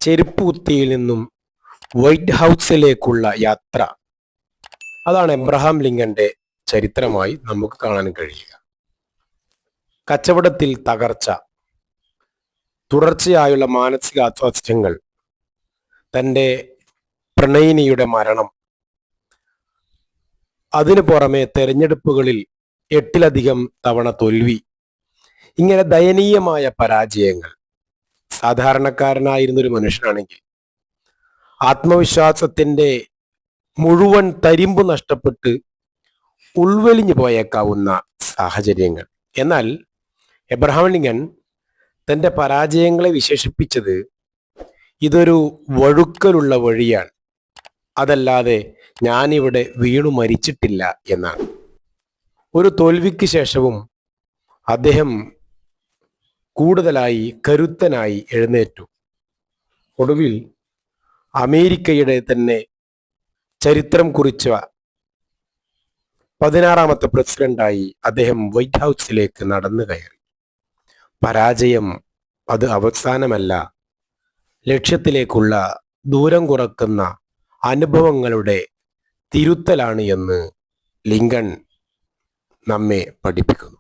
ചെരുപ്പ് കുത്തിയിൽ നിന്നും വൈറ്റ് ഹൗസിലേക്കുള്ള യാത്ര. അതാണ് എബ്രഹാം ലിങ്കന്റെ ചരിത്രമായി നമുക്ക് കാണാൻ കഴിയുക. കച്ചവടത്തിൽ തകർച്ച, തുടർച്ചയായുള്ള മാനസിക അസ്വാസ്ഥ്യങ്ങൾ, തൻ്റെ പ്രണയിനിയുടെ മരണം, അതിനു പുറമെ തെരഞ്ഞെടുപ്പുകളിൽ 8-ലധികം തവണ തോൽവി, ഇങ്ങനെ ദയനീയമായ പരാജയങ്ങൾ. സാധാരണക്കാരനായിരുന്നൊരു മനുഷ്യനാണെങ്കിൽ ആത്മവിശ്വാസത്തിൻ്റെ മുഴുവൻ തരിമ്പ് നഷ്ടപ്പെട്ട് ഉൾവലിഞ്ഞു പോയേക്കാവുന്ന സാഹചര്യങ്ങൾ. എന്നാൽ എബ്രഹാം ലിങ്കൻ തൻ്റെ പരാജയങ്ങളെ വിശേഷിപ്പിച്ചത് ഇതൊരു വഴുക്കലുള്ള വഴിയാണ്, അതല്ലാതെ ഞാനിവിടെ വീണു മരിച്ചിട്ടില്ല എന്നാണ്. ഒരു തോൽവിക്ക് ശേഷവും അദ്ദേഹം കൂടുതലായി കരുത്തനായി എഴുന്നേറ്റു. ഒടുവിൽ അമേരിക്കയുടെ തന്നെ ചരിത്രം കുറിച്ച 16ാമത്തെ പ്രസിഡന്റായി അദ്ദേഹം വൈറ്റ് ഹൗസിലേക്ക് നടന്നു കയറി. പരാജയം അത് അവസാനമല്ല, ലക്ഷ്യത്തിലേക്കുള്ള ദൂരം കുറക്കുന്ന അനുഭവങ്ങളുടെ തിരുത്തലാണ് എന്ന് ലിങ്കൺ നമ്മെ പഠിപ്പിക്കുന്നു.